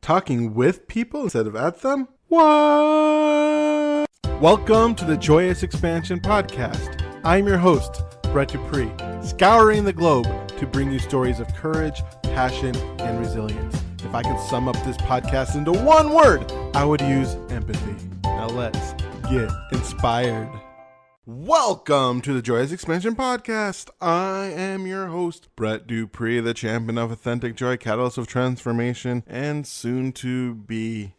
Talking with people instead of at them? What? Welcome to the Joyous Expansion Podcast. I'm your host, Brett Dupree, scouring the globe to bring you stories of courage, passion, and resilience. If I could sum up this podcast into one word, I would use empathy. Now let's get inspired. Welcome to the Joyous Expansion Podcast. I am your host, Brett Dupree, the champion of authentic joy, catalyst of transformation, and soon to be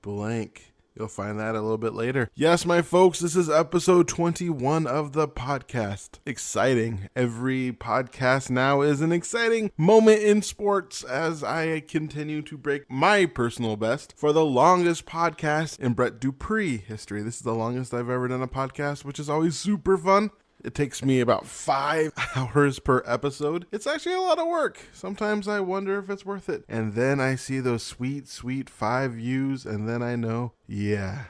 blank. You'll find that a little bit later. Yes, my folks, this is episode 21 of the podcast. Exciting. Every podcast now is an exciting moment in sports as I continue to break my personal best for the longest podcast in Brett Dupree history. This is the longest I've ever done a podcast, which is always super fun. It takes me about 5 hours per episode. It's actually a lot of work. Sometimes I wonder if it's worth it. And then I see those sweet 5 views, and then I know, yeah,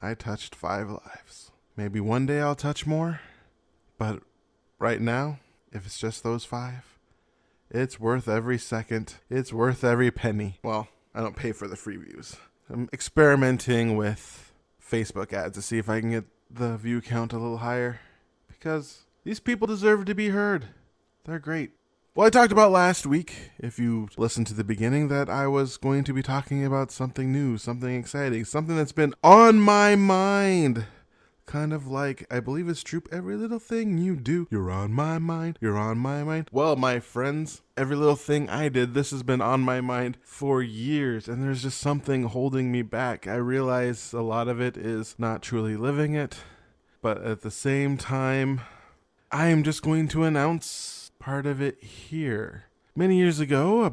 I touched 5 lives. Maybe one day I'll touch more, but right now, if it's just those 5, it's worth every second. It's worth every penny. Well, I don't pay for the free views. I'm experimenting with Facebook ads to see if I can get the view count a little higher. Because these people deserve to be heard. They're great. Well, I talked about last week, if you listened to the beginning, that I was going to be talking about something new, something exciting, something that's been on my mind. Kind of like, I believe it's true, every little thing you do, you're on my mind, you're on my mind. Well, my friends, every little thing I did, this has been on my mind for years, and there's just something holding me back. I realize a lot of it is not truly living it. But at the same time, I am just going to announce part of it here. Many years ago,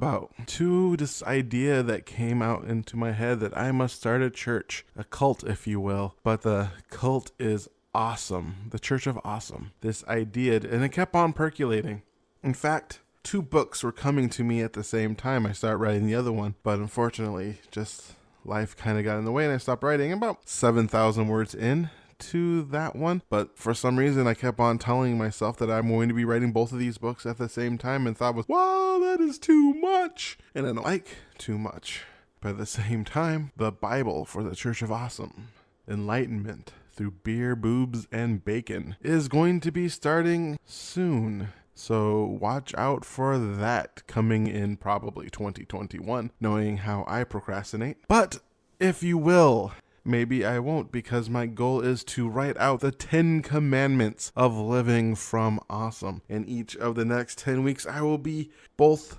this idea that came out into my head that I must start a church, a cult, if you will. But the cult is awesome, the Church of Awesome. This idea, and it kept on percolating. In fact, 2 books were coming to me at the same time. I started writing the other one, but unfortunately, just life kind of got in the way and I stopped writing. About 7,000 words in to that one, but for some reason I kept on telling myself that I'm going to be writing both of these books at the same time and thought, wow, that is too much, and I don't like too much. But at the same time, the Bible for the Church of Awesome, Enlightenment through Beer, Boobs, and Bacon, is going to be starting soon. So watch out for that coming in probably 2021, knowing how I procrastinate. But if you will, maybe I won't, because my goal is to write out the 10 commandments of living from awesome. In each of the next 10 weeks, I will be both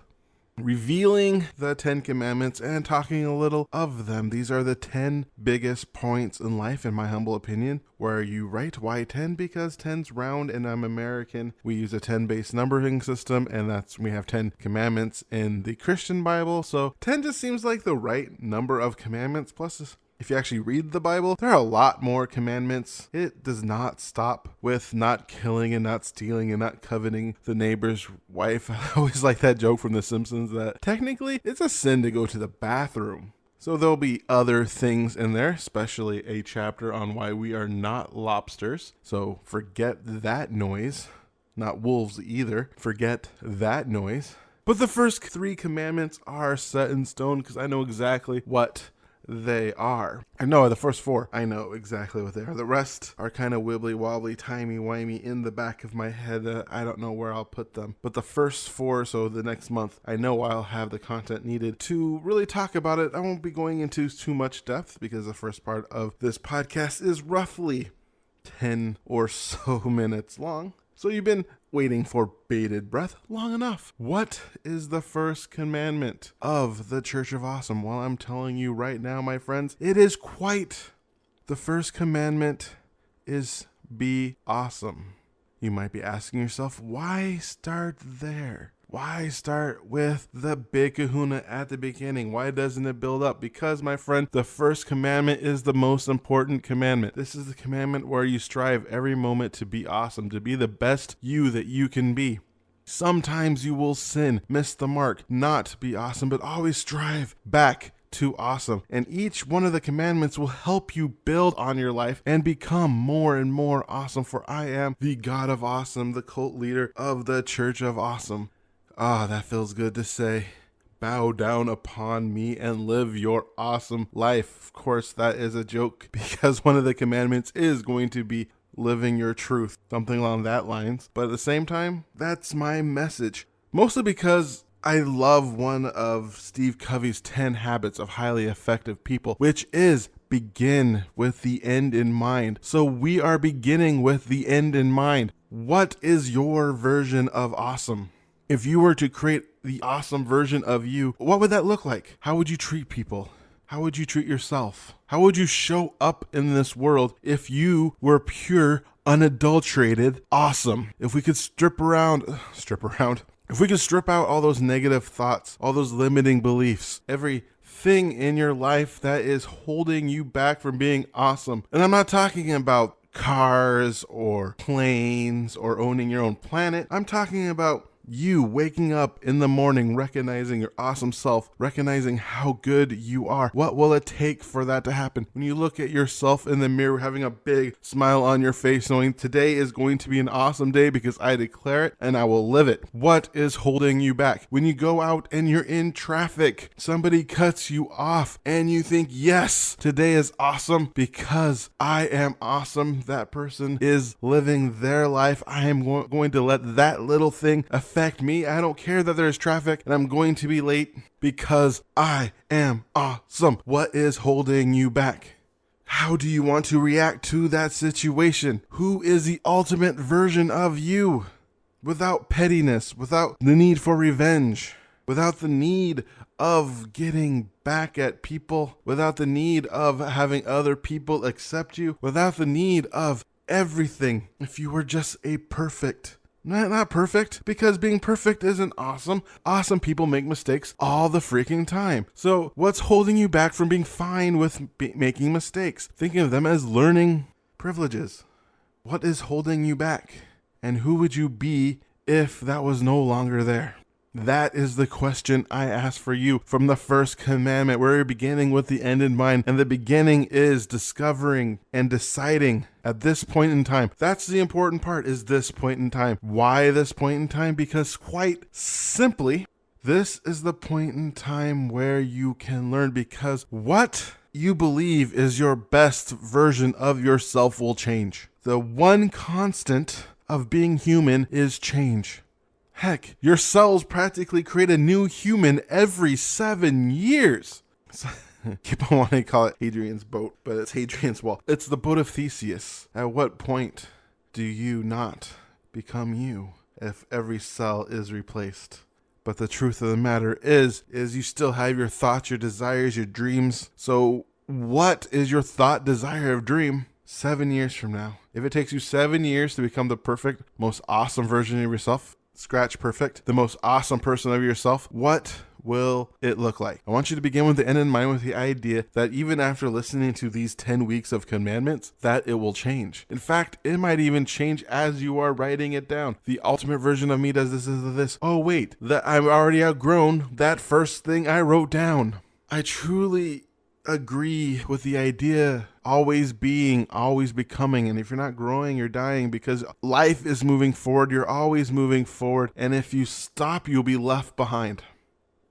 revealing the 10 commandments and talking a little of them. These are the 10 biggest points in life, in my humble opinion, where you write why 10, because 10's round and I'm American. We use a 10-based numbering system, and we have 10 commandments in the Christian Bible. So 10 just seems like the right number of commandments. Plus, if you actually read the Bible, there are a lot more commandments. It does not stop with not killing and not stealing and not coveting the neighbor's wife. I always like that joke from The Simpsons that technically it's a sin to go to the bathroom. So there'll be other things in there, especially a chapter on why we are not lobsters. So forget that noise. Not wolves either. Forget that noise. But the first 3 commandments are set in stone because I know exactly what they are. I know the first 4, I know exactly what they are. The rest are kind of wibbly wobbly, timey-wimey in the back of my head. I don't know where I'll put them. But the first 4, so the next month, I know I'll have the content needed to really talk about it. I won't be going into too much depth because the first part of this podcast is roughly 10 or so minutes long. So you've been waiting for bated breath long enough. What is the first commandment of the Church of Awesome? Well, I'm telling you right now, my friends, it is quite. The first commandment is be awesome. You might be asking yourself, why start there? Why start with the big kahuna at the beginning? Why doesn't it build up? Because, my friend, the first commandment is the most important commandment. This is the commandment where you strive every moment to be awesome, to be the best you that you can be. Sometimes you will sin, miss the mark, not be awesome, but always strive back to awesome. And each one of the commandments will help you build on your life and become more and more awesome. For I am the God of Awesome, the cult leader of the Church of Awesome. Ah, that feels good to say. bow down upon me and live your awesome life. Of course, that is a joke because one of the commandments is going to be living your truth, something along that lines. But at the same time, that's my message. Mostly because I love one of Steve Covey's 10 habits of highly effective people, which is begin with the end in mind. So we are beginning with the end in mind. What is your version of awesome? If you were to create the awesome version of you, what would that look like? How would you treat people? How would you treat yourself? How would you show up in this world if you were pure, unadulterated, awesome? If we could strip out all those negative thoughts, all those limiting beliefs, everything in your life that is holding you back from being awesome. And I'm not talking about cars or planes or owning your own planet. I'm talking about you waking up in the morning, recognizing your awesome self, recognizing how good you are. What will it take for that to happen? When you look at yourself in the mirror, having a big smile on your face, knowing today is going to be an awesome day because I declare it and I will live it. What is holding you back? When you go out and you're in traffic, somebody cuts you off and you think, yes, today is awesome because I am awesome. That person is living their life. I am going to let that little thing affect me. I don't care that there's traffic and I'm going to be late because I am awesome. What is holding you back? How do you want to react to that situation? Who is the ultimate version of you? Without pettiness, without the need for revenge, without the need of getting back at people, without the need of having other people accept you, without the need of everything. If you were just a perfect, not perfect, because being perfect isn't awesome. Awesome people make mistakes all the freaking time. So what's holding you back from being fine with making mistakes? Thinking of them as learning privileges. What is holding you back? And who would you be if that was no longer there? That is the question I ask for you from the first commandment. We're beginning with the end in mind, and the beginning is discovering and deciding at this point in time. That's the important part, is this point in time. Why this point in time? Because quite simply, this is the point in time where you can learn, because what you believe is your best version of yourself will change. The one constant of being human is change. Heck, your cells practically create a new human every 7 years. People want to call it Hadrian's boat, but it's Hadrian's wall. It's the boat of Theseus. At what point do you not become you if every cell is replaced? But the truth of the matter is you still have your thoughts, your desires, your dreams. So what is your thought, desire, or dream 7 years from now? If it takes you 7 years to become the perfect, most awesome version of yourself, scratch perfect, the most awesome person of yourself, what will it look like? I want you to begin with the end in mind, with the idea that even after listening to these 10 weeks of commandments, that it will change. In fact, it might even change as you are writing it down. The ultimate version of me does this. Oh wait, that I've already outgrown that first thing I wrote down. I truly agree with the idea always being, always becoming. And if you're not growing, you're dying, because life is moving forward. You're always moving forward. And if you stop, you'll be left behind.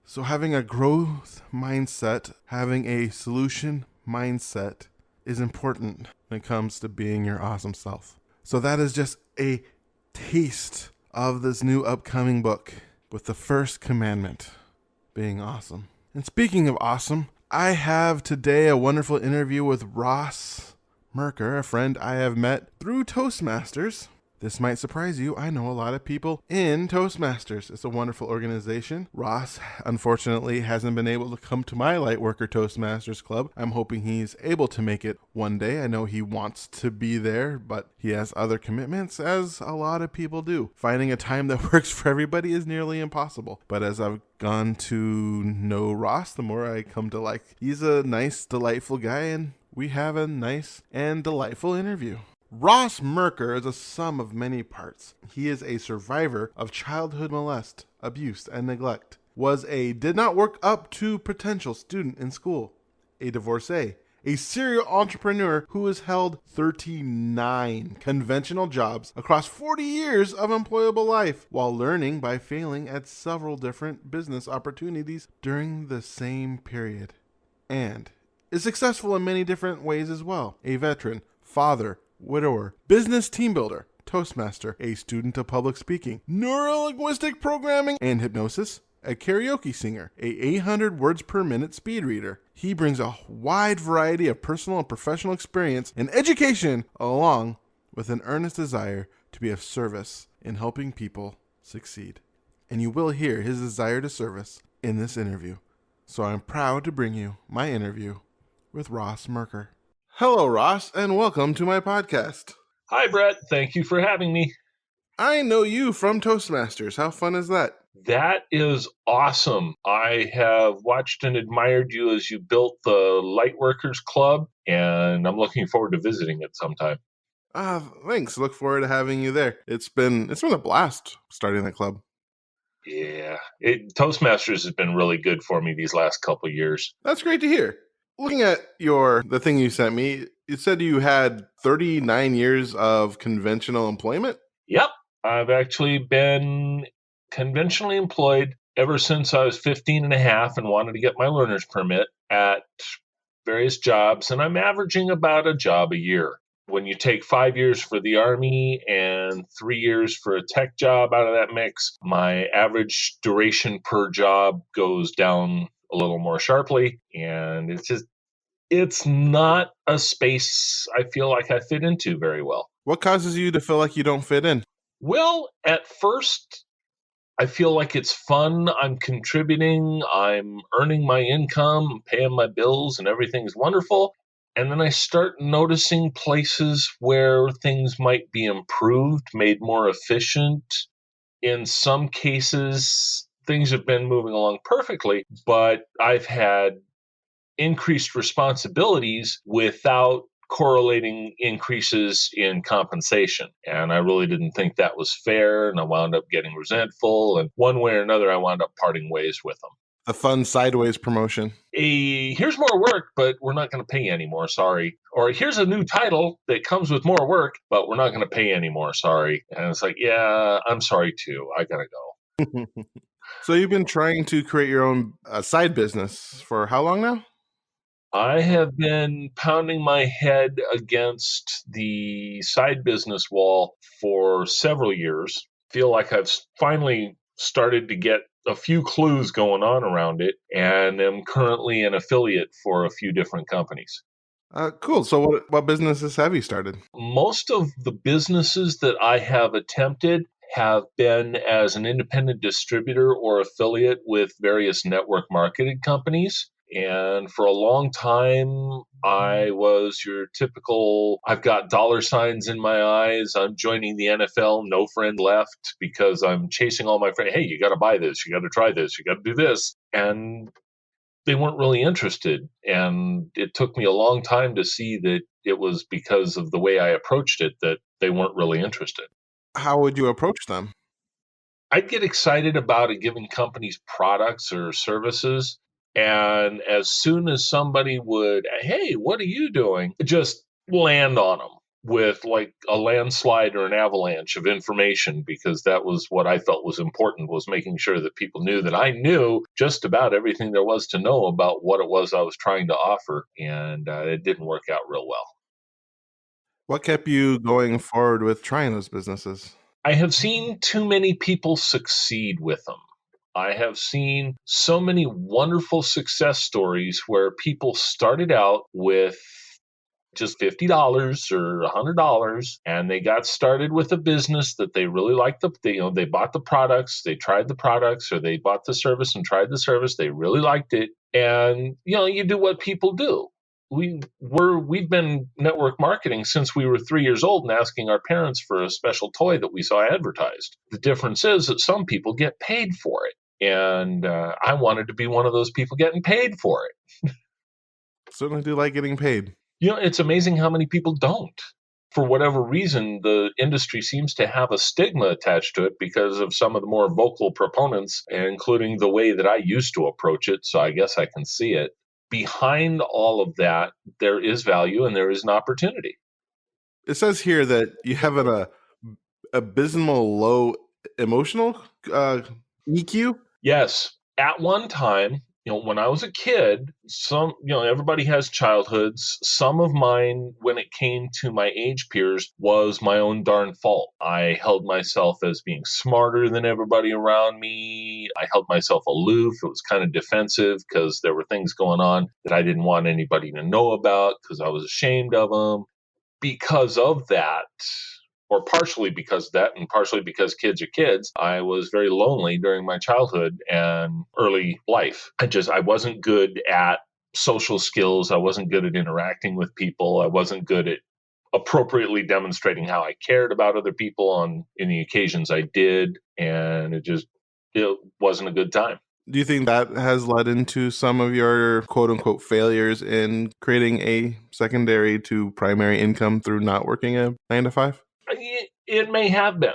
So having a growth mindset, having a solution mindset is important when it comes to being your awesome self. So that is just a taste of this new upcoming book, with the first commandment being awesome. And speaking of awesome, I have today a wonderful interview with Ross Murker, a friend I have met through Toastmasters. This might surprise you. I know a lot of people in Toastmasters. It's a wonderful organization. Ross, unfortunately, hasn't been able to come to my Lightworker Toastmasters Club. I'm hoping he's able to make it one day. I know he wants to be there, but he has other commitments, as a lot of people do. Finding a time that works for everybody is nearly impossible. But as I've gone to know Ross, the more I come to like, he's a nice, delightful guy, and we have a nice and delightful interview. Ross Murker is a sum of many parts. He is a survivor of childhood molest, abuse, and neglect, was a did not work up to potential student in school, a divorcee, a serial entrepreneur who has held 39 conventional jobs across 40 years of employable life while learning by failing at several different business opportunities during the same period. And is successful in many different ways as well. A veteran, father, widower, business team builder, Toastmaster, a student of public speaking, neurolinguistic programming and hypnosis, a karaoke singer, a 800 words per minute speed reader. He brings a wide variety of personal and professional experience and education along with an earnest desire to be of service in helping people succeed. And you will hear his desire to service in this interview. So I'm proud to bring you my interview with Ross Murker. Hello, Ross, and welcome to my podcast. Hi, Brett. Thank you for having me. I know you from Toastmasters. How fun is that? That is awesome. I have watched and admired you as you built the Lightworkers Club, and I'm looking forward to visiting it sometime. Thanks. Look forward to having you there. It's been a blast starting the club. Yeah, Toastmasters has been really good for me these last couple of years. That's great to hear. Looking at the thing you sent me, you said you had 39 years of conventional employment? Yep. I've actually been conventionally employed ever since I was 15 and a half and wanted to get my learner's permit at various jobs, and I'm averaging about a job a year. When you take 5 years for the Army and 3 years for a tech job out of that mix, my average duration per job goes down a little more sharply, and it's not a space I feel like I fit into very well. What causes you to feel like you don't fit in? Well, at first, I feel like it's fun. I'm contributing. I'm earning my income, paying my bills, and everything's wonderful. And then I start noticing places where things might be improved, made more efficient. In some cases, things have been moving along perfectly, but I've had increased responsibilities without correlating increases in compensation. And I really didn't think that was fair. And I wound up getting resentful. And one way or another, I wound up parting ways with them. A fun sideways promotion. Here's more work, but we're not going to pay you anymore. Sorry. Or here's a new title that comes with more work, but we're not going to pay you anymore. Sorry. And it's like, yeah, I'm sorry too. I got to go. So you've been trying to create your own side business for how long now? I have been pounding my head against the side business wall for several years. Feel like I've finally started to get a few clues going on around it, and am currently an affiliate for a few different companies. Cool. So what businesses have you started? Most of the businesses that I have attempted have been as an independent distributor or affiliate with various network marketing companies. And for a long time, I was your typical, I've got dollar signs in my eyes. I'm joining the NFL, no friend left, because I'm chasing all my friends. Hey, you got to buy this. You got to try this. You got to do this. And they weren't really interested. And it took me a long time to see that it was because of the way I approached it that they weren't really interested. How would you approach them? I'd get excited about a given company's products or services. And as soon as somebody would, hey, what are you doing? Just land on them with like a landslide or an avalanche of information, because that was what I felt was important, was making sure that people knew that I knew just about everything there was to know about what it was I was trying to offer. And it didn't work out real well. What kept you going forward with trying those businesses? I have seen too many people succeed with them. I have seen so many wonderful success stories where people started out with just $50 or $100, and they got started with a business that they really liked. They bought the products, they tried the products, or they bought the service and tried the service. They really liked it, and you do what people do. We've been network marketing since we were 3 years old and asking our parents for a special toy that we saw advertised. The difference is that some people get paid for it. And I wanted to be one of those people getting paid for it. Certainly do like getting paid. It's amazing how many people don't. For whatever reason, the industry seems to have a stigma attached to it because of some of the more vocal proponents, including the way that I used to approach it. So I guess I can see it. behind all of that, there is value and there is an opportunity. It says here that you have an abysmal low emotional EQ. Yes. At one time, when I was a kid, everybody has childhoods. Some of mine, when it came to my age peers, was my own darn fault. I held myself as being smarter than everybody around me. I held myself aloof. It was kind of defensive because there were things going on that I didn't want anybody to know about because I was ashamed of them. Because of that, or partially because of that, and partially because kids are kids, I was very lonely during my childhood and early life. I wasn't good at social skills. I wasn't good at interacting with people. I wasn't good at appropriately demonstrating how I cared about other people in the occasions I did. And it wasn't a good time. Do you think that has led into some of your quote unquote failures in creating a secondary to primary income through not working a 9 to 5? It may have been.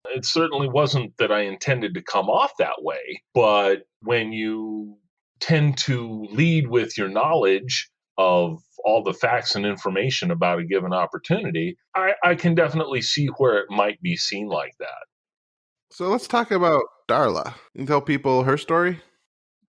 It certainly wasn't that I intended to come off that way, but when you tend to lead with your knowledge of all the facts and information about a given opportunity, I can definitely see where it might be seen like that. So let's talk about Darla. You can tell people her story.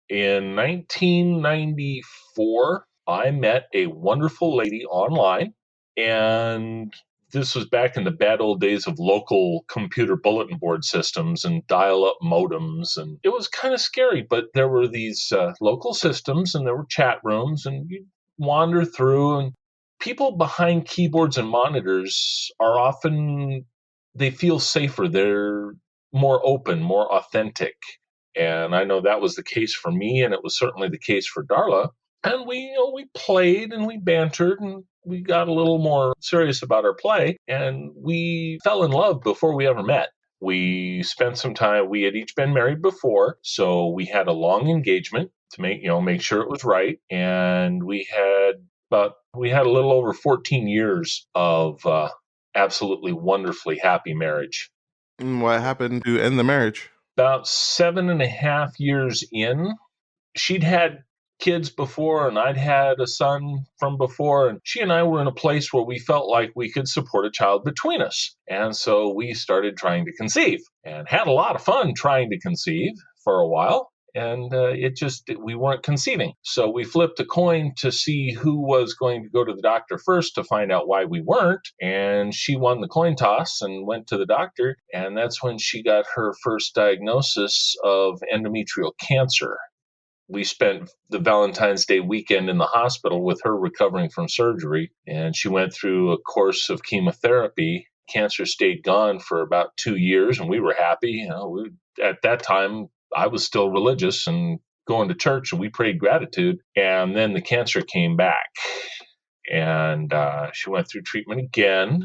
In 1994, I met a wonderful lady online, and this was back in the bad old days of local computer bulletin board systems and dial-up modems, and it was kind of scary, but there were these local systems and there were chat rooms, and you wander through, and people behind keyboards and monitors are often, they feel safer. They're more open, more authentic. And I know that was the case for me, and it was certainly the case for Darla. And we played and we bantered and we got a little more serious about our play, and we fell in love before we ever met. We spent some time. We had each been married before, so we had a long engagement to make sure it was right, and we had a little over 14 years of absolutely wonderfully happy marriage. And what happened to end the marriage? About 7.5 years in, she'd had kids before, and I'd had a son from before, and she and I were in a place where we felt like we could support a child between us. And so we started trying to conceive and had a lot of fun trying to conceive for a while. And we weren't conceiving. So we flipped a coin to see who was going to go to the doctor first to find out why we weren't. And she won the coin toss and went to the doctor. And that's when she got her first diagnosis of endometrial cancer. We spent the Valentine's Day weekend in the hospital with her recovering from surgery, and she went through a course of chemotherapy. Cancer stayed gone for about 2 years, and we were happy. At that time, I was still religious and going to church, and we prayed gratitude. And then the cancer came back, and she went through treatment again.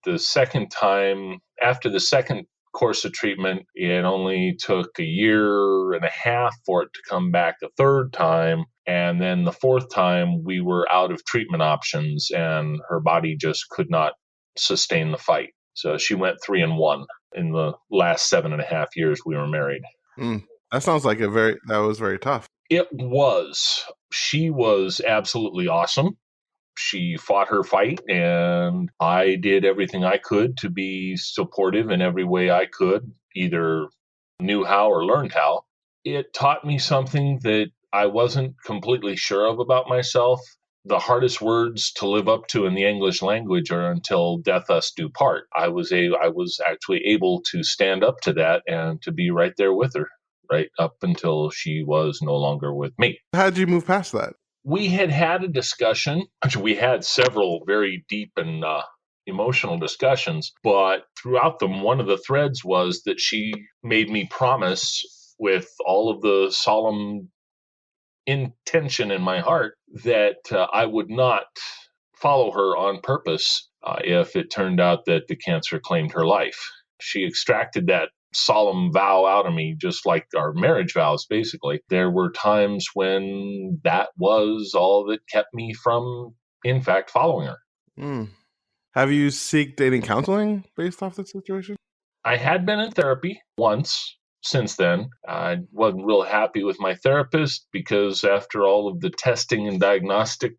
The second time, after the second course of treatment, it only took a year and a half for it to come back a third time. And then the fourth time, we were out of treatment options, and her body just could not sustain the fight. So she went 3-1 in the last 7.5 years we were married. That sounds like that was very tough. It was. She was absolutely awesome. She fought her fight, and I did everything I could to be supportive in every way I could, either knew how or learned how. It taught me something that I wasn't completely sure of about myself. The hardest words to live up to in the English language are "until death us do part." I was actually able to stand up to that and to be right there with her, right up until she was no longer with me. How did you move past that? We had a discussion. We had several very deep and emotional discussions, but throughout them, one of the threads was that she made me promise with all of the solemn intention in my heart that I would not follow her on purpose if it turned out that the cancer claimed her life. She extracted that solemn vow out of me, just like our marriage vows, basically. There were times when that was all that kept me from, in fact, following her. Have you sought dating counseling based off that situation? I had been in therapy once since then. I wasn't real happy with my therapist because after all of the testing and diagnostic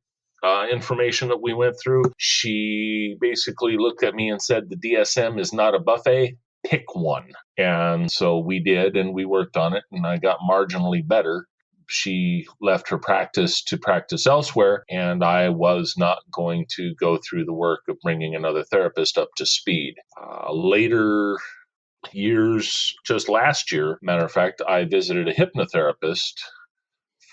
information that we went through, she basically looked at me and said, the DSM is not a buffet, pick one. And so we did, and we worked on it, and I got marginally better. She left her practice to practice elsewhere, and I was not going to go through the work of bringing another therapist up to speed. Later years, just last year, matter of fact, I visited a hypnotherapist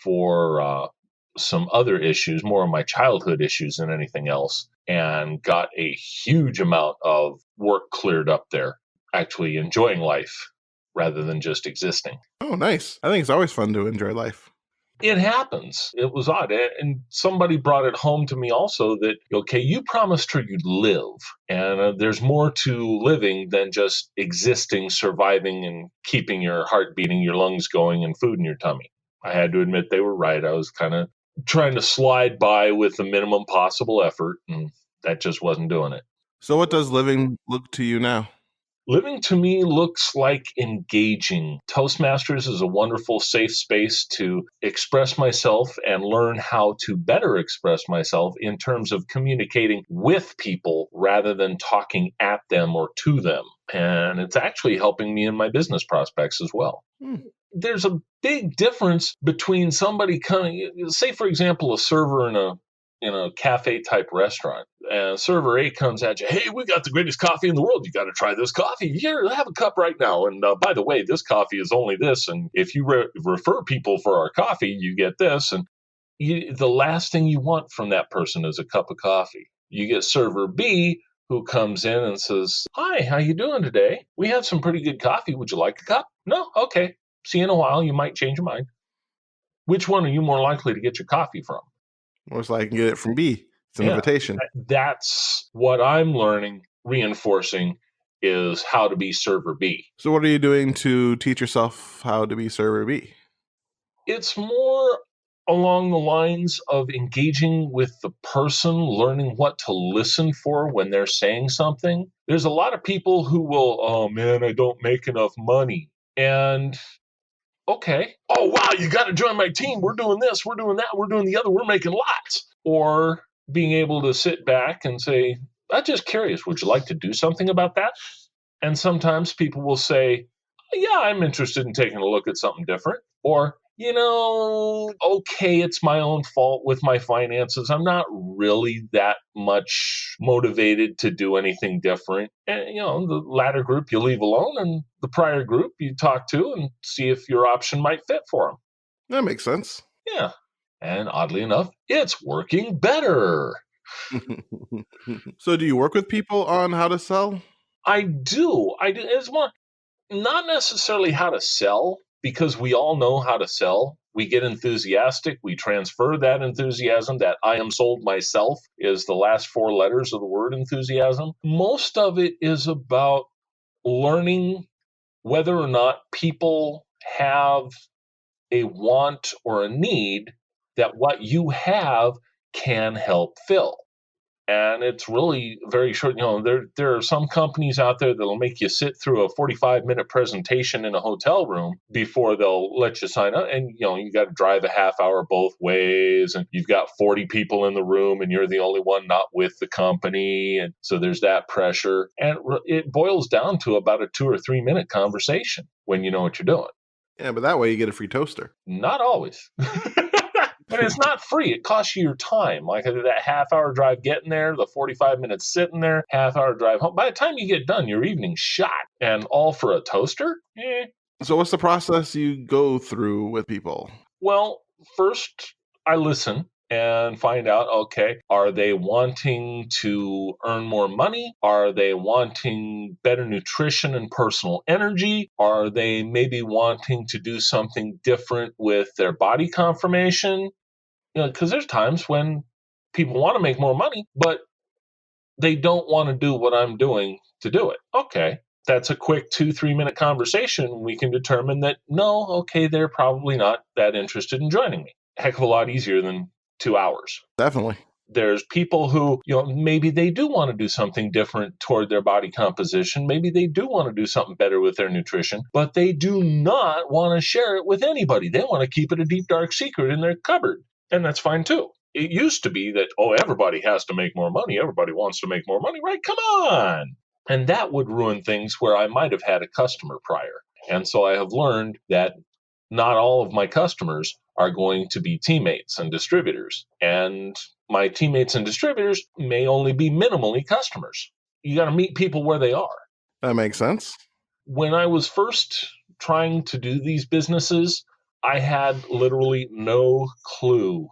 for some other issues, more of my childhood issues than anything else, and got a huge amount of work cleared up there, actually enjoying life rather than just existing. Oh, nice. I think it's always fun to enjoy life. It happens. It was odd. And somebody brought it home to me also that, okay, you promised her you'd live. And there's more to living than just existing, surviving, and keeping your heart beating, your lungs going, and food in your tummy. I had to admit they were right. I was kind of trying to slide by with the minimum possible effort, and that just wasn't doing it. So what does living look to you now? Living to me looks like engaging. Toastmasters is a wonderful, safe space to express myself and learn how to better express myself in terms of communicating with people rather than talking at them or to them. And it's actually helping me in my business prospects as well. There's a big difference between somebody coming, say, for example, a server in a cafe type restaurant, and server A comes at you, hey, we got the greatest coffee in the world. You got to try this coffee. Here, have a cup right now. And by the way, this coffee is only this. And if you refer people for our coffee, you get this. And the last thing you want from that person is a cup of coffee. You get server B who comes in and says, hi, how you doing today? We have some pretty good coffee. Would you like a cup? No? Okay. See you in a while. You might change your mind. Which one are you more likely to get your coffee from? Most likely I can get it from B. It's an invitation. That's what I'm learning, reinforcing, is how to be server B. So what are you doing to teach yourself how to be server B? It's more along the lines of engaging with the person, learning what to listen for when they're saying something. There's a lot of people who will, oh man, I don't make enough money. And okay. Oh, wow, you got to join my team. We're doing this, we're doing that, we're doing the other, we're making lots. Or being able to sit back and say, I'm just curious, would you like to do something about that? And sometimes people will say, yeah, I'm interested in taking a look at something different. Or, okay, it's my own fault with my finances. I'm not really that much motivated to do anything different. And, the latter group you leave alone, and the prior group you talk to and see if your option might fit for them. That makes sense. Yeah. And oddly enough, it's working better. So do you work with people on how to sell? I do. It's more not necessarily how to sell, because we all know how to sell. We get enthusiastic. We transfer that enthusiasm. That I am sold myself is the last four letters of the word enthusiasm. Most of it is about learning whether or not people have a want or a need that what you have can help fill. And it's really very short. There are some companies out there that'll make you sit through a 45-minute presentation in a hotel room before they'll let you sign up. And, you got to drive a half hour both ways, and you've got 40 people in the room and you're the only one not with the company. And so there's that pressure. And it boils down to about a 2 or 3 minute conversation when you know what you're doing. Yeah, but that way you get a free toaster. Not always. And it's not free. It costs you your time. Like that half-hour drive getting there, the 45 minutes sitting there, half-hour drive home. By the time you get done, your evening's shot. And all for a toaster? So what's the process you go through with people? Well, first I listen and find out, okay, are they wanting to earn more money? Are they wanting better nutrition and personal energy? Are they maybe wanting to do something different with their body conformation? Because there's times when people want to make more money, but they don't want to do what I'm doing to do it. Okay, that's a quick 2-3 minute conversation. We can determine that, no, okay, they're probably not that interested in joining me. Heck of a lot easier than 2 hours. Definitely. There's people who, maybe they do want to do something different toward their body composition. Maybe they do want to do something better with their nutrition, but they do not want to share it with anybody. They want to keep it a deep, dark secret in their cupboard. And that's fine too. It used to be that, everybody has to make more money. Everybody wants to make more money, right? Come on. And that would ruin things where I might have had a customer prior. And so I have learned that not all of my customers are going to be teammates and distributors. And my teammates and distributors may only be minimally customers. You got to meet people where they are. That makes sense. When I was first trying to do these businesses, I had literally no clue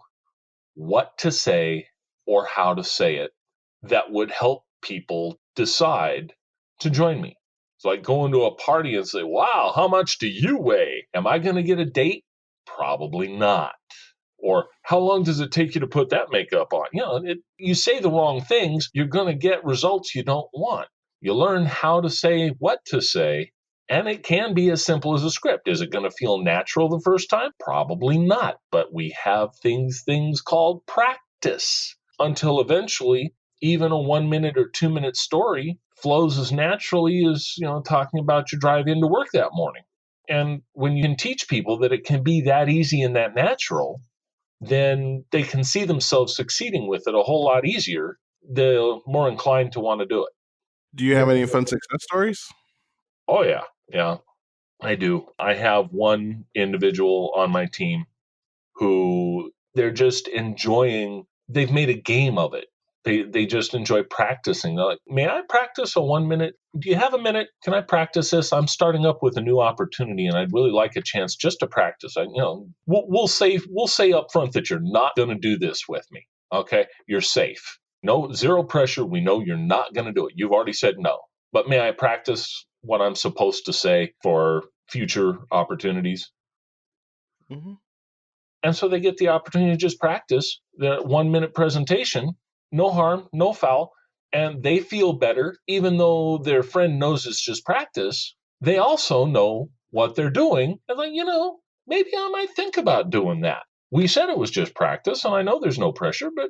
what to say or how to say it that would help people decide to join me. It's like going to a party and say, wow, how much do you weigh? Am I going to get a date? Probably not. Or how long does it take you to put that makeup on? You say the wrong things, you're going to get results you don't want. You learn how to say what to say, and it can be as simple as a script. Is it going to feel natural the first time? Probably not. But we have things called practice until eventually even a 1 minute or 2 minute story flows as naturally as, talking about your drive into work that morning. And when you can teach people that it can be that easy and that natural, then they can see themselves succeeding with it a whole lot easier. They're more inclined to want to do it. Do you have any fun success stories? Oh, yeah. Yeah, I do. I have one individual on my team who they're just enjoying, they've made a game of it. They just enjoy practicing. They're like, may I practice a 1 minute? Do you have a minute? Can I practice this? I'm starting up with a new opportunity and I'd really like a chance just to practice. We'll say up front that you're not going to do this with me. Okay. You're safe. No, zero pressure. We know you're not going to do it. You've already said no, but may I practice what I'm supposed to say for future opportunities? Mm-hmm. And so they get the opportunity to just practice the 1 minute presentation, no harm, no foul, and they feel better, even though their friend knows it's just practice. They also know what they're doing. And like, maybe I might think about doing that. We said it was just practice, and I know there's no pressure, but,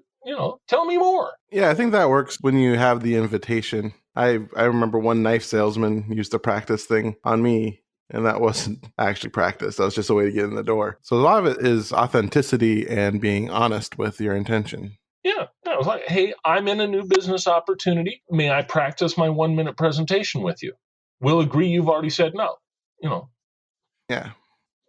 tell me more. Yeah, I think that works when you have the invitation. I remember one knife salesman used the practice thing on me, and that wasn't actually practice. That was just a way to get in the door. So a lot of it is authenticity and being honest with your intention. Yeah, I was like, hey, I'm in a new business opportunity. May I practice my 1 minute presentation with you? We'll agree you've already said no. Yeah.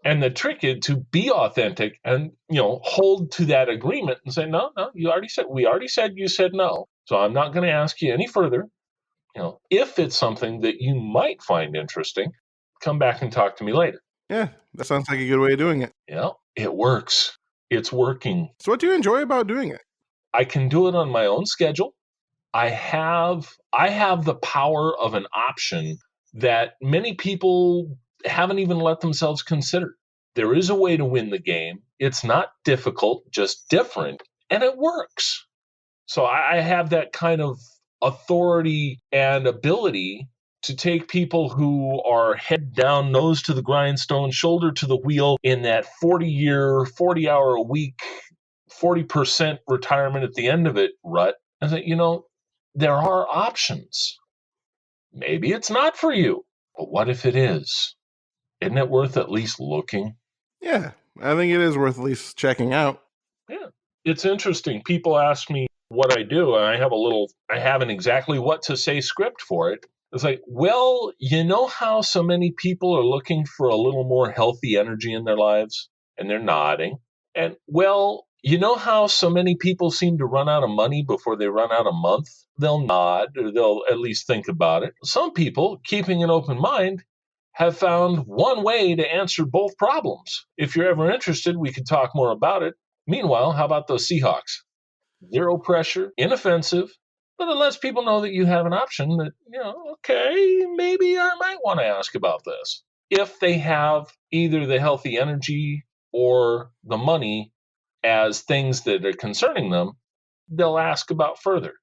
And the trick is to be authentic and, hold to that agreement and say, no, we already said you said no. So I'm not going to ask you any further. If it's something that you might find interesting, come back and talk to me later. Yeah, that sounds like a good way of doing it. Yeah, it works. It's working. So what do you enjoy about doing it? I can do it on my own schedule. I have the power of an option that many people haven't even let themselves consider. There is a way to win the game. It's not difficult, just different, and it works. So I have that kind of authority and ability to take people who are head down, nose to the grindstone, shoulder to the wheel in that 40-year, 40-hour a week, 40% retirement at the end of it rut, and say, there are options. Maybe it's not for you, but what if it is? Isn't it worth at least looking? Yeah, I think it is worth at least checking out. Yeah, it's interesting. People ask me what I do, and I have an exactly what to say script for it. It's like, well, how so many people are looking for a little more healthy energy in their lives? And they're nodding. And, well, how so many people seem to run out of money before they run out of month? They'll nod, or they'll at least think about it. Some people, keeping an open mind, have found one way to answer both problems. If you're ever interested, we could talk more about it. Meanwhile, how about those Seahawks? Zero pressure, inoffensive, but it lets people know that you have an option that, okay, maybe I might want to ask about this. If they have either the healthy energy or the money as things that are concerning them, they'll ask about further.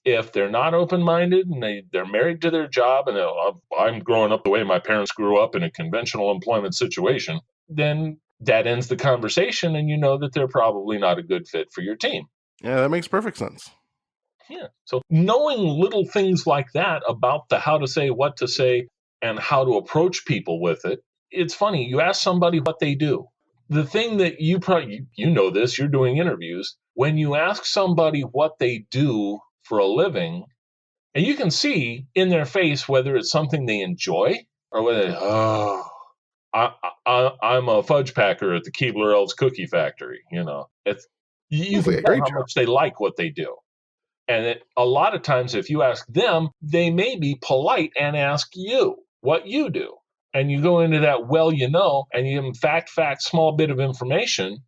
If they're not open-minded and they're married to their job and I'm growing up the way my parents grew up in a conventional employment situation, then that ends the conversation and you know that they're probably not a good fit for your team. Yeah, that makes perfect sense. Yeah. So knowing little things like that about the how to say, what to say, and how to approach people with it, it's funny. You ask somebody what they do. The thing that you probably, you know this, you're doing interviews. When you ask somebody what they do for a living, and you can see in their face whether it's something they enjoy or whether, I'm a fudge packer at the Keebler Elves Cookie Factory. You Sounds like can a tell great how job. much they like what they do. And a lot of times, if you ask them, they may be polite and ask you what you do. And you go into that, and you give them small bit of information.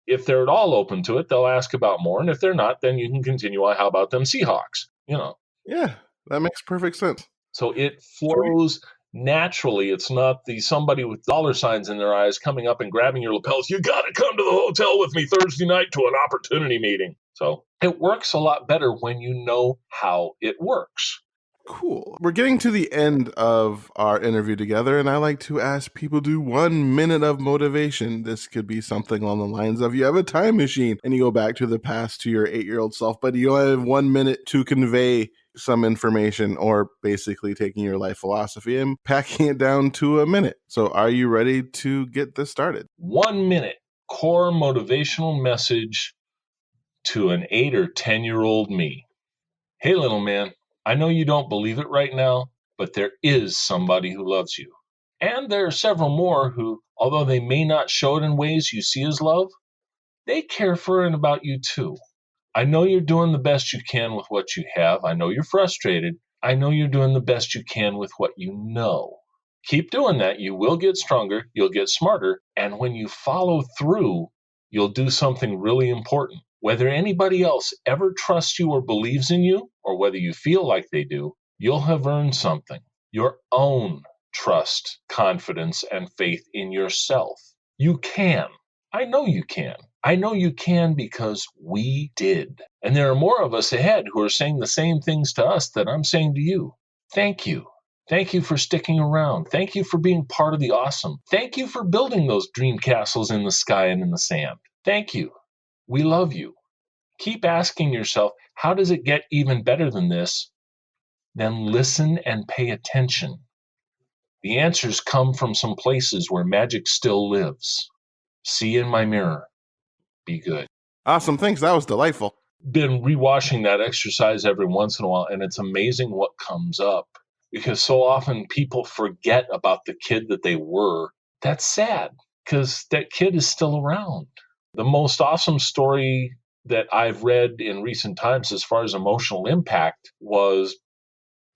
If they're at all open to it, they'll ask about more. And if they're not, then you can continue on. How about them Seahawks? Yeah, that makes perfect sense. So it So flows naturally. It's not somebody with dollar signs in their eyes coming up and grabbing your lapels. You got to come to the hotel with me Thursday night to an opportunity meeting. So it works a lot better when you know how it works. cool. We're getting to the end of our interview together, and I like to ask people to do 1 minute of motivation. This could be something along the lines of you have a time machine and you go back to the past to your 8-year-old self, but you only have 1 minute to convey some information, or basically taking your life philosophy and packing it down to a minute. So are you ready to get this started? 1 minute core motivational message to an 8 or 10-year-old me. Hey, little man, I know you don't believe it right now, but there is somebody who loves you. And there are several more who, although they may not show it in ways you see as love, they care for and about you too. I know you're doing the best you can with what you have. I know you're frustrated. I know you're doing the best you can with what you know. Keep doing that. You will get stronger. You'll get smarter. And when you follow through, you'll do something really important. Whether anybody else ever trusts you or believes in you, or whether you feel like they do, you'll have earned something, your own trust, confidence, and faith in yourself. You can. I know you can. I know you can because we did. And there are more of us ahead who are saying the same things to us that I'm saying to you. Thank you. Thank you for sticking around. Thank you for being part of the awesome. Thank you for building those dream castles in the sky and in the sand. Thank you. We love you. Keep asking yourself, how does it get even better than this? Then listen and pay attention. The answers come from some places where magic still lives. See in my mirror. Be good. Awesome. Thanks. That was delightful. Been rewatching that exercise every once in a while, and it's amazing what comes up, because so often people forget about the kid that they were. That's sad, because that kid is still around. The most awesome story that I've read in recent times as far as emotional impact was,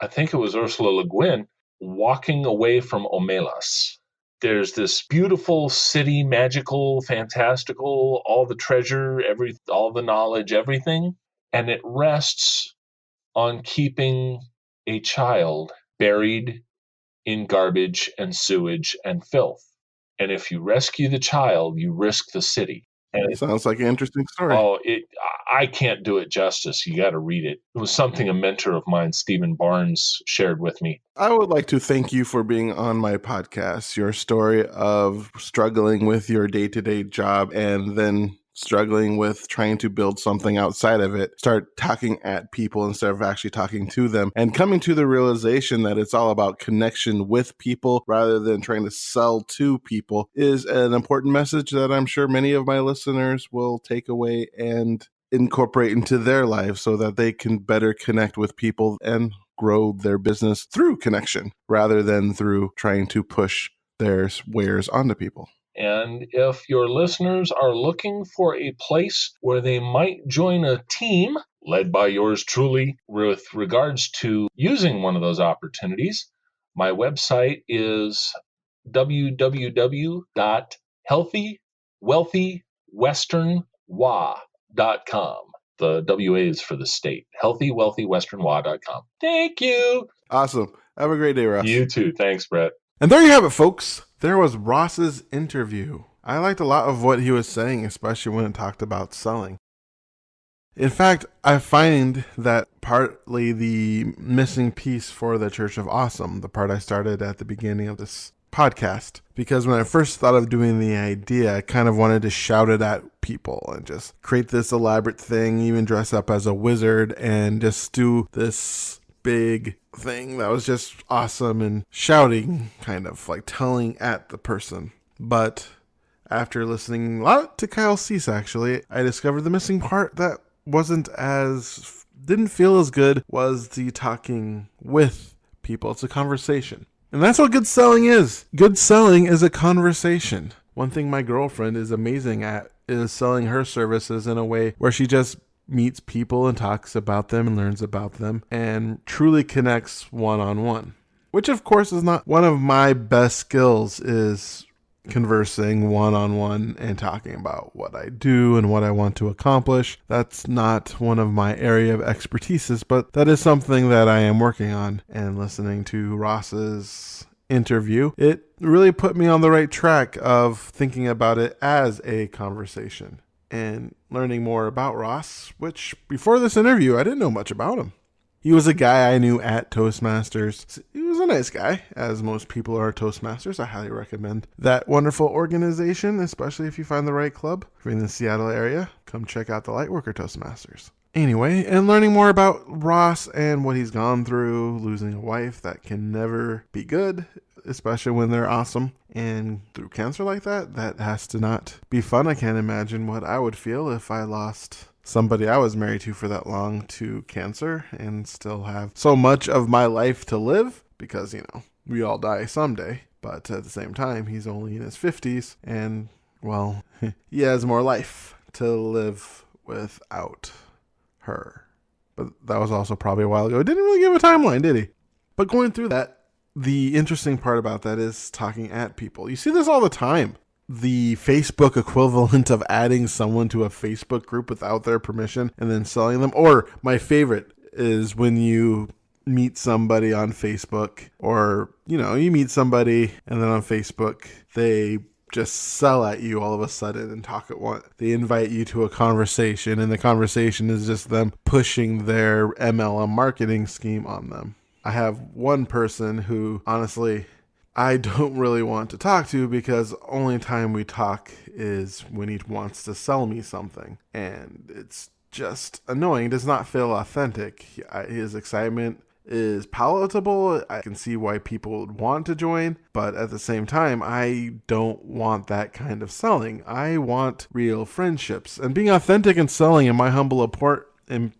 I think it was Ursula Le Guin walking away from Omelas. There's this beautiful city, magical, fantastical, all the treasure, all the knowledge, everything. And it rests on keeping a child buried in garbage and sewage and filth. And if you rescue the child, you risk the city. And Sounds like an interesting story. I can't do it justice. You got to read it. It was something a mentor of mine, Stephen Barnes, shared with me. I would like to thank you for being on my podcast. Your story of struggling with your day-to-day job and then struggling with trying to build something outside of it, start talking at people instead of actually talking to them, and coming to the realization that it's all about connection with people rather than trying to sell to people is an important message that I'm sure many of my listeners will take away and incorporate into their lives so that they can better connect with people and grow their business through connection rather than through trying to push their wares onto people. And if your listeners are looking for a place where they might join a team led by yours truly with regards to using one of those opportunities, my website is www.healthywealthywesternwa.com. The WA is for the state. Healthywealthywesternwa.com. Thank you. Awesome. Have a great day, Ross. You too. Thanks, Brett. And there you have it, folks. There was Ross's interview. I liked a lot of what he was saying, especially when it talked about selling. In fact, I find that partly the missing piece for the Church of Awesome, the part I started at the beginning of this podcast, because when I first thought of doing the idea, I kind of wanted to shout it at people and just create this elaborate thing, even dress up as a wizard and just do this big thing that was just awesome and shouting, kind of like telling at the person. But after listening a lot to Kyle Cease, actually, I discovered the missing part that didn't feel as good was the talking with people. It's a conversation. And that's what good selling is. Good selling is a conversation. One thing my girlfriend is amazing at is selling her services in a way where she just meets people and talks about them and learns about them and truly connects one-on-one. Which, of course, is not one of my best skills, is conversing one-on-one and talking about what I do and what I want to accomplish. That's not one of my area of expertise, but that is something that I am working on. And listening to Ross's interview, it really put me on the right track of thinking about it as a conversation and learning more about Ross, which before this interview, I didn't know much about him. He was a guy I knew at Toastmasters. He was a nice guy, as most people are at Toastmasters. I highly recommend that wonderful organization, especially if you find the right club. If you're in the Seattle area, come check out the Lightworker Toastmasters. Anyway, and learning more about Ross and what he's gone through, losing a wife that can never be good, especially when they're awesome, and through cancer like that, that has to not be fun. I can't imagine what I would feel if I lost somebody I was married to for that long to cancer and still have so much of my life to live, because, we all die someday. But at the same time, he's only in his 50s and, well, he has more life to live without her. But that was also probably a while ago. He didn't really give a timeline, did he? But going through that, the interesting part about that is talking at people. You see this all the time. The Facebook equivalent of adding someone to a Facebook group without their permission and then selling them. Or my favorite is when you meet somebody on Facebook, or, you meet somebody and then on Facebook, they just sell at you all of a sudden and talk at once. They invite you to a conversation, and the conversation is just them pushing their MLM marketing scheme on them. I have one person who, honestly, I don't really want to talk to, because only time we talk is when he wants to sell me something. And it's just annoying. It does not feel authentic. His excitement is palatable. I can see why people would want to join, but at the same time, I don't want that kind of selling. I want real friendships. And being authentic and selling, in my humble opinion,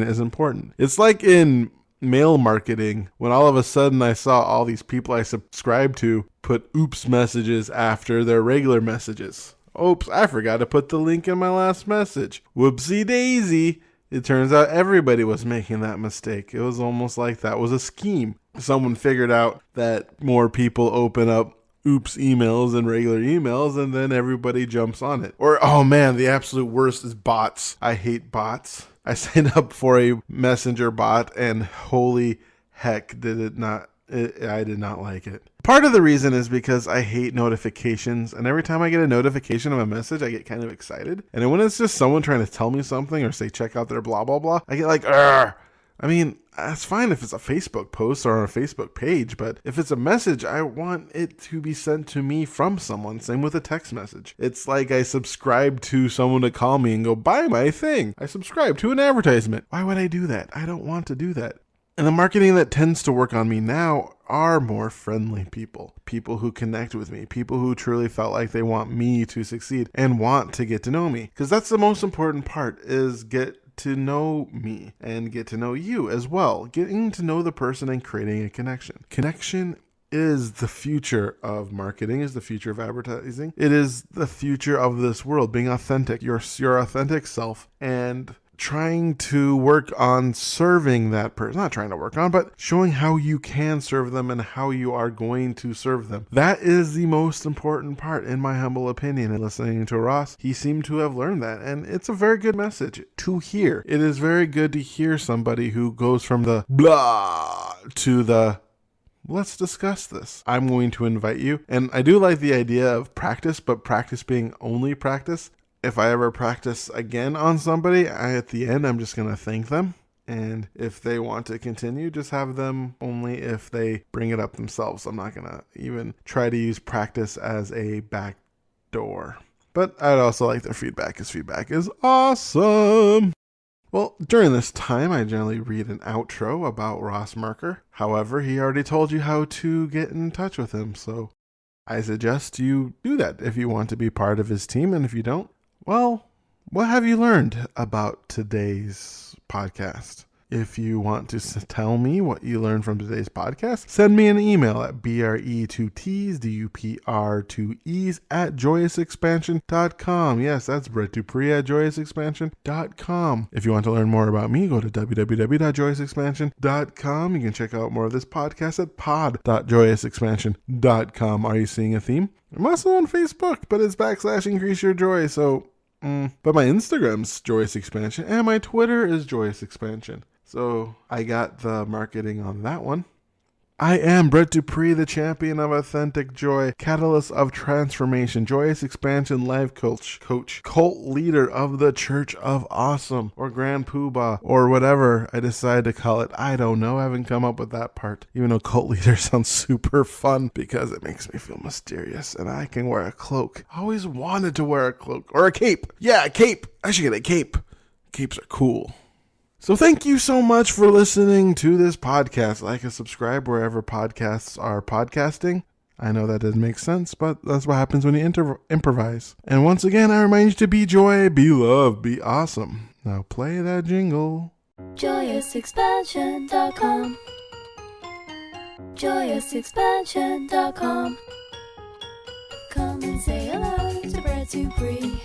is important. It's like in mail marketing, when all of a sudden I saw all these people I subscribed to put oops messages after their regular messages. Oops, I forgot to put the link in my last message. Whoopsie daisy. It turns out everybody was making that mistake. It was almost like that was a scheme. Someone figured out that more people open up oops emails and regular emails, and then everybody jumps on it. Or, oh man, the absolute worst is bots. I hate bots. I signed up for a messenger bot, and holy heck, I did not like it. Part of the reason is because I hate notifications, and every time I get a notification of a message, I get kind of excited. And then when it's just someone trying to tell me something or say check out their blah blah blah, I get like, Argh! I mean, that's fine if it's a Facebook post or on a Facebook page, but if it's a message, I want it to be sent to me from someone. Same with a text message. It's like I subscribe to someone to call me and go, buy my thing. I subscribe to an advertisement. Why would I do that? I don't want to do that. And the marketing that tends to work on me now are more friendly people. People who connect with me. People who truly felt like they want me to succeed and want to get to know me. Because that's the most important part, is get to know me and get to know you as well. Getting to know the person and creating a connection. Connection is the future of marketing, is the future of advertising. It is the future of this world, being authentic, your authentic self, and trying to work on serving that person. Not trying to work on, but showing how you can serve them and how you are going to serve them. That is the most important part, in my humble opinion. And listening to Ross, he seemed to have learned that. And it's a very good message to hear. It is very good to hear somebody who goes from the blah to the let's discuss this. I'm going to invite you. And I do like the idea of practice, but practice being only practice. If I ever practice again on somebody, at the end, I'm just going to thank them And if they want to continue, just have them only if they bring it up themselves. I'm not going to even try to use practice as a back door. But I'd also like their feedback, because feedback is awesome. Well, during this time, I generally read an outro about Ross Murker. However, he already told you how to get in touch with him, so I suggest you do that if you want to be part of his team. And if you don't, well, what have you learned about today's podcast? If you want to tell me what you learned from today's podcast, send me an email at bre2ts@joyousexpansion.com. Yes, that's Brett Dupree at joyousexpansion.com. If you want to learn more about me, go to www.joyousexpansion.com. You can check out more of this podcast at pod.joyousexpansion.com. Are you seeing a theme? I'm also on Facebook, but it's /increase your joy, so... But my Instagram's Joyous Expansion, and my Twitter is Joyous Expansion. So I got the marketing on that one. I am Brett Dupree, the champion of authentic joy, catalyst of transformation, Joyous Expansion life coach, cult leader of the Church of Awesome, or Grand Poobah, or whatever I decide to call it. I don't know. I haven't come up with that part. Even though cult leader sounds super fun because it makes me feel mysterious and I can wear a cloak. I always wanted to wear a cloak or a cape. Yeah, a cape. I should get a cape. Capes are cool. So thank you so much for listening to this podcast. Like and subscribe wherever podcasts are podcasting. I know that doesn't make sense, but that's what happens when you improvise. And once again, I remind you to be joy, be love, be awesome. Now play that jingle. JoyousExpansion.com. JoyousExpansion.com. Come and say hello to Brett Dupree.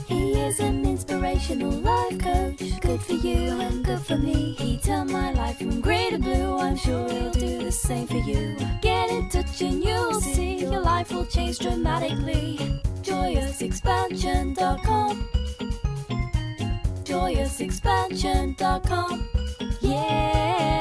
He is an inspirational life coach. Good for you and good for me. He turned my life from grey to blue. I'm sure he'll do the same for you. Get in touch and you'll see your life will change dramatically. JoyousExpansion.com. JoyousExpansion.com. Yeah.